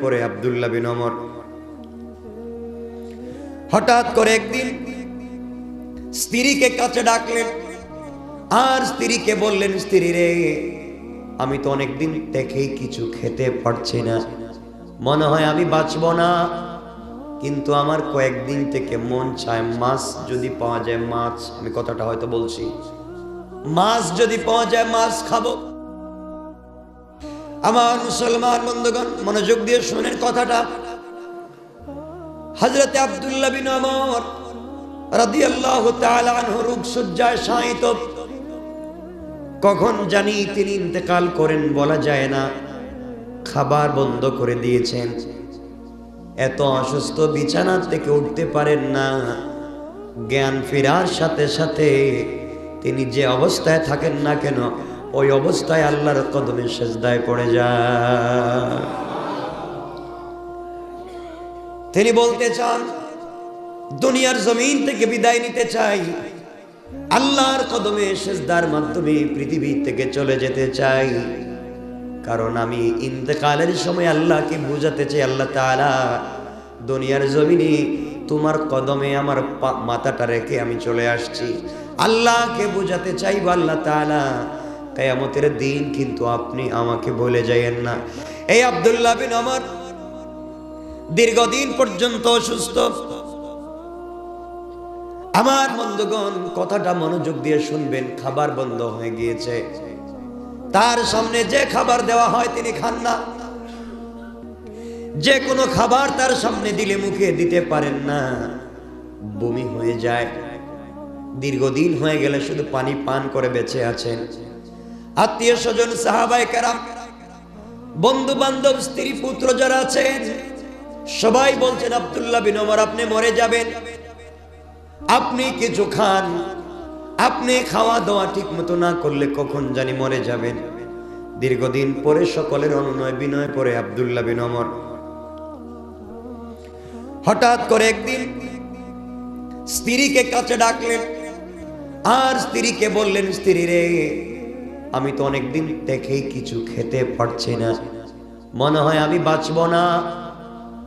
পরে আব্দুল্লাহ বিন ওমর হঠাৎ করে একদিন স্ত্রীকে কাছে ডাকলেন আর স্ত্রীকে বললেন, স্ত্রী রে, আমি তো অনেকদিন দেখেই কিছু খেতে পারছি না, মনে হয় আমি বাঁচবো না, কিন্তু আমার কয়েকদিন থেকে মন চায় মাছ যদি পাওয়া যায়, মাছ, আমি কথাটা হয়তো বলছি, মাছ যদি পাওয়া যায় মাছ খাবো। আমার মুসলমান বন্ধুগণ মনোযোগ দিয়ে শুনেন কথাটা। হযরতে আব্দুল্লাহ বিন ওমর রাদিয়াল্লাহু তাআলা আনহু রূপসজ্জায় শায়িত, কখন জানি তিনি ইন্তেকাল করেন বলা যায় না, খাবার বন্ধ করে দিয়েছেন, এত অসুস্থ বিছানা থেকে উঠতে পারেন না, জ্ঞান ফেরার সাথে সাথে তিনি যে অবস্থায় থাকেন না কেন ওই অবস্থায় আল্লাহর কদমে সেজদায় পড়ে যায়। তিনি বলতে চান, দুনিয়ার জমিন থেকে বিদায় নিতে চাই, আল্লাহর কদমে সেজদার মাধ্যমে পৃথিবী থেকে চলে যেতে চাই, কারণ আমি ইন্তেকালের সময় আল্লাহকে বুঝাতে চাই, আল্লাহ তাআলা দুনিয়ার জমিনে তোমার কদমে আমার মাথাটা রেখে আমি চলে আসছি, আল্লাহকে বুঝাতে চাইব, আল্লাহ তাআলা কিয়ামতের দিন কিন্তু আপনি আমাকে ভুলে যাইয়েন না। এই আব্দুল্লাহ বিন ওমর দীর্ঘদিন পর্যন্ত অসুস্থ। আমার বন্ধুগণ কথাটা মনোযোগ দিয়ে শুনবেন, খাবার বন্ধ হয়ে গিয়েছে, তার সামনে যে খাবার দেওয়া হয় তিনি খান না, যে কোনো খাবার তার সামনে দিলে মুখে দিতে পারেন না, বমি হয়ে যায়, দীর্ঘদিন হয়ে গেলে শুধু পানি পান করে বেঁচে আছেন। আত্মীয় স্বজন, সাহাবায়ে কেরাম, বন্ধু বান্ধব, স্ত্রী পুত্র যারা আছেন সবাই বলছেন, আব্দুল্লাহ বিন ওমর আপনি মরে যাবেন, আপনি কিছু খান, আপনি খাওয়া দাওয়া ঠিক মতো না করলে কখন জানি মরে যাবেন। দীর্ঘদিন পরে সকলের অনুনয় বিনয় পরে আব্দুল্লাহ বিন ওমর হঠাৎ করে একদিন স্ত্রীকে কাছে ডাকলেন আর স্ত্রীকে বললেন, স্ত্রী রে, আমি তো অনেকদিন দেখেই কিছু খেতে পারছি না, মনে হয় আমি বাঁচবো না,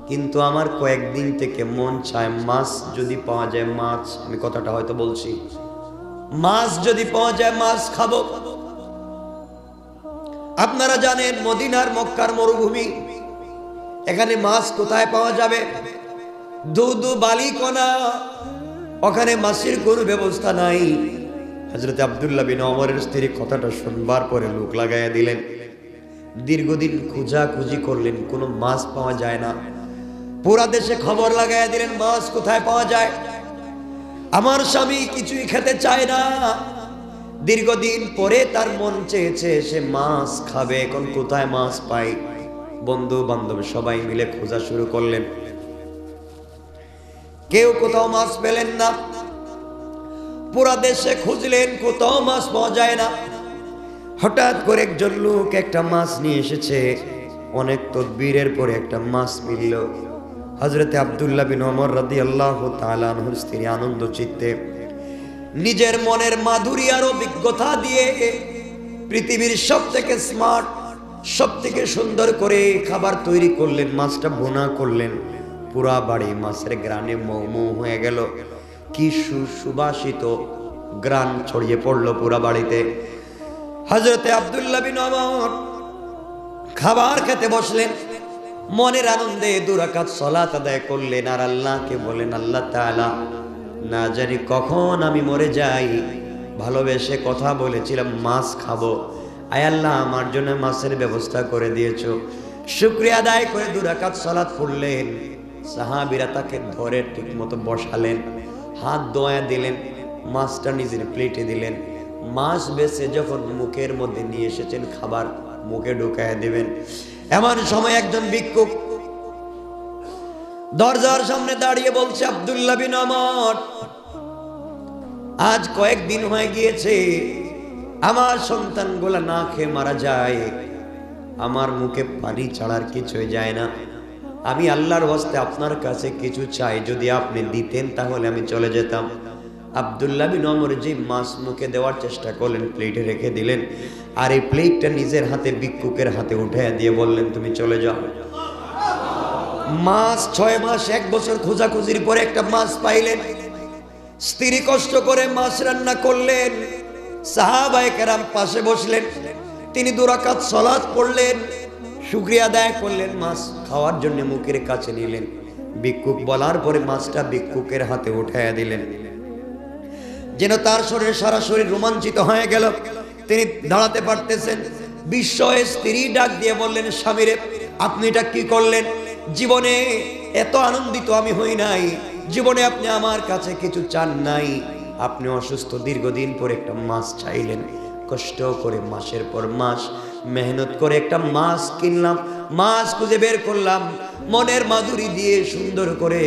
কিন্তু আমার কয়েকদিন থেকে মন চায় মাছ যদি পাওয়া যায়, মাছ, আমি কথাটা হয়তো বলছি, মাছ যদি পাওয়া যায় মাছ খাবো। আপনারা জানেন মদিনার মক্কার মরুভূমি, এখানে মাছ কোথায় পাওয়া যাবে? ধুধু বালিকণা, ওখানে মাছের কোনো ব্যবস্থা নাই। হযরত আব্দুল্লাহ বিন ওমরের স্ত্রী কথাটা শুনবার পরে লোক লাগাইয়া দিলেন, দীর্ঘদিন খোঁজাখুঁজি করলেন, কোনো মাছ পাওয়া যায় না, পুরা দেশে খবর লাগাইয়া দিলেন মাছ কোথায় পাওয়া যায়। আমার স্বামী কিছুই খেতে চায় না, দীর্ঘদিন পরে তার মন চেয়েছে সে মাছ খাবে, এখন কোথায় মাছ পাই? বন্ধু বান্ধব সবাই মিলে খোঁজা শুরু করলেন, কেউ কোথাও মাছ পেলেন না, পুরা দেশে খুঁজলেন, কোথাও মাছ পাওয়া যায় না। হঠাৎ করে একজন লোক একটা মাছ নিয়ে এসেছে, অনেক তদবিরের পরে একটা মাছ মিলল। হযরতে আব্দুল্লাহ বিন ওমর রাদিয়াল্লাহু তাআলা আনহুর স্ত্রী আনন্দ চিত্তে নিজের মনের মাধুরী আর অভিজ্ঞতা দিয়ে পৃথিবীর সবথেকে স্মার্ট, সবথেকে সুন্দর করে খাবার তৈরি করলেন, মাছটা ভুনা করলেন, পুরা বাড়ি মাছের গ্রানে মৌ মৌ হয়ে গেল, কি সুবাসিত গ্রান ছড়িয়ে পড়লো পুরা বাড়িতে। হযরতে আব্দুল্লাহ বিন ওমর খাবার খেতে বসলেন, মনের আনন্দে 2 রাকাত সালাত আদায় করলেন আর আল্লাহকে বলেন, আল্লাহ তাআলা, না জানি কখন আমি মরে যাই, ভালোবেসে কথা বলেছিলাম মাছ খাবো, আয় আল্লাহ আমার জন্য মাছের ব্যবস্থা করে দিয়েছো। শুকরিয়া আদায় করে 2 রাকাত সালাত পড়লেন। সাহাবীরা তাকে ধরে ঠিক মতো বসালেন, হাত ধোয়া দিলেন, মাছটা নিজের প্লেটে দিলেন, মাছ বেছে যখন মুখের মধ্যে নিয়ে এসেছেন খাবার মুখে ঢুকায় দিবেন, এমন সময় একজন ভিক্ষুক দরজার সামনে দাঁড়িয়ে বলছে, আব্দুল্লাহ বিন ওমর, আজ কয়েকদিন হয়ে গিয়েছে আমার সন্তানগুলা না খেয়ে মারা যায়, আমার মুখে পানি ছাড়ার কিছুই যায় না, আমি আল্লাহর ওয়াস্তে আপনার কাছে কিছু চাই, যদি আপনি দিতেন তাহলে আমি চলে যেতাম। আব্দুল্লাহ বিন ওমর যে মাছ মুখে দেওয়ার চেষ্টা করলেন, প্লেটে রেখে দিলেন, আর এই প্লেটটা নিজের হাতে ভিক্ষুকের হাতে উঠাইয়া দিয়ে বললেন, তুমি চলে যাও। মাছ 6 মাস 1 বছর খোঁজাখুঁজির পরে একটা মাছ পাইলেন। স্ত্রী কষ্ট করে মাছ রান্না করলেন, সাহাবায়ে কেরাম পাশে বসলেন, তিনি 2 রাকাত সালাত পড়লেন, শুকরিয়া আদায় করলেন, মাছ খাওয়ার জন্য মুখের কাছে নিলেন। ভিক্ষুক বলার পরে মাছটা ভিক্ষুকের হাতে উঠাইয়া দিলেন, যেন তার শরীরে সারা শরীর রোমাঞ্চিত হয়ে গেল, তিনি দাঁড়াতে পারতেছেন। বিস্ময়ে স্ত্রী ডাক দিয়ে বললেন, স্বামীরে আপনি এটা কি করলেন? জীবনে এত আনন্দিত আমি হই নাই, জীবনে আপনি আমার কাছে কিছু চান নাই, আপনি অসুস্থ দীর্ঘদিন পরে একটা মাছ চাইলেন, কষ্ট করে মাসের পর মাস মেহনত করে একটা মাছ কিনলাম, মাছ খুঁজে বের করলাম, মনের মাধুরী দিয়ে সুন্দর করে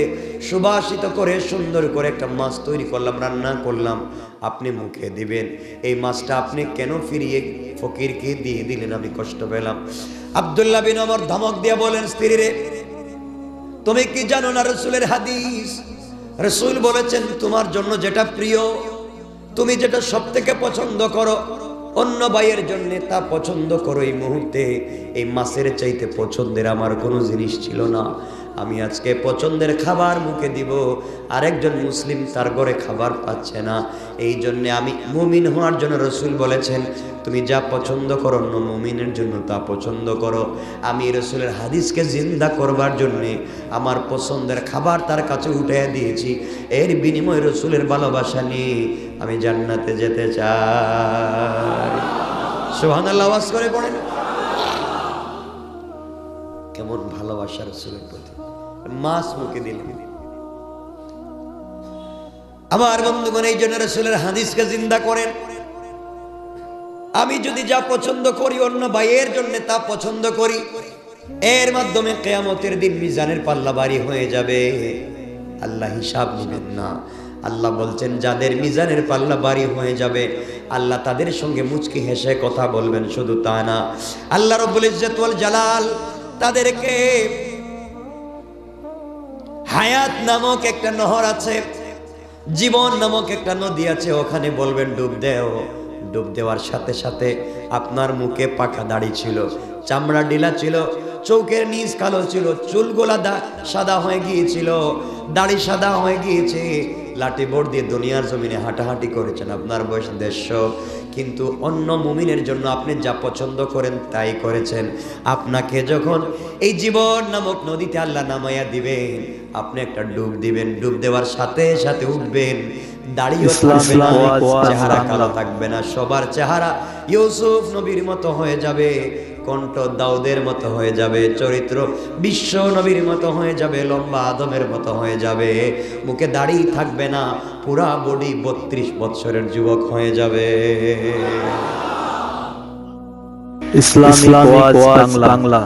সুবাসিত করে সুন্দর করে একটা মাছ তৈরি করলাম, রান্না করলাম, আপনি মুখে দিবেন, এই মাছটা আপনি কেন ফিরিয়ে ফকিরকে দিয়ে দিলেন? আমি কষ্ট পেলাম। আব্দুল্লাহ বিন ওমর ধমক দিয়ে বলেন, স্ত্রীরে তুমি কি জানো না রাসূলের হাদিস? রাসূল বলেছেন তোমার জন্য যেটা প্রিয়, তুমি যেটা সবথেকে পছন্দ করো, অন্য ভাইয়ের জন্য তা পছন্দ করো। এই মুহূর্তে এই মাছের চাইতে পছন্দের আমার কোনো জিনিস ছিল না। আমি আজকে পছন্দের খাবার মুখে দিব, আরেকজন মুসলিম তার ঘরে খাবার পাচ্ছে না, এই জন্য আমি মুমিন হওয়ার জন্য রাসূল বলেছেন তুমি যা পছন্দ করো অন্য মুমিনের জন্য তা পছন্দ করো। আমি রাসূলের হাদিসকে জিন্দা করবার জন্য আমার পছন্দের খাবার তার কাছে উঠিয়ে দিয়েছি, এর বিনিময়ে রাসূলের ভালোবাসা নিয়ে আমি জান্নাতে যেতে চাই। সুবহানাল্লাহ, আওয়াজ করে পড়েন। কেমন ভালোবাসা রাসূলের প্রতি, মাছ মুখে দিলেন। আমার বন্ধুগণ, এই জন্য রাসূলের হাদিসকে জিন্দা করেন। আমি যদি যা পছন্দ করি অন্য ভাইয়ের জন্য তা পছন্দ করি, এর মাধ্যমে কিয়ামতের দিন মিজানের পাল্লা ভারী হয়ে যাবে, আল্লাহ হিসাব নেবেন না। আল্লাহ বলছেন যাদের মিজানের পাল্লা ভারী হয়ে যাবে আল্লাহ তাদের সঙ্গে মুচকি হেসে কথা বলবেন। শুধু তা না, আল্লাহ রব্বুল ইজ্জত ওয়াল জালাল তাদেরকে হায়াত নামক একটা নহর আছে, জীবন নামক একটা নদী আছে, ওখানে বলবেন ডুব দেও। ডুব দেওয়ার সাথে সাথে আপনার মুখে পাকা দাড়ি ছিল, চামড়া ঢিলা ছিল, চোখের নিচ কালো ছিল, চুলগুলা সাদা হয়ে গিয়েছিল, দাড়ি সাদা হয়ে গিয়েছে, লাঠি বোর্ড দিয়ে দুনিয়ার জমিনে হাঁটাহাঁটি করেছেন, আপনার বয়স 150, কিন্তু অন্য মুমিনের জন্য আপনি যা পছন্দ করেন তাই করেছেন। আপনাকে যখন এই জীবন নামক নদীতে আল্লাহ নামাইয়া দিবেন, আপনি একটা ডুব দিবেন, ডুব দেওয়ার সাথে সাথে উঠবেন, দাড়িও থাকবে না, চেহারা কালো থাকবে না, সবার চেহারা ইউসুফ নবীর মতো হয়ে যাবে, কণ্ঠ দাউদের মতো হয়ে যাবে, চরিত্র বিশ্ব নবীর মতো হয়ে যাবে, লম্বা আদমের মতো হয়ে যাবে, মুখে দাড়ি থাকবে না, পুরা বডি 32 বছরের যুবক হয়ে যাবে। ইসলামিক ওয়াজ বাংলা।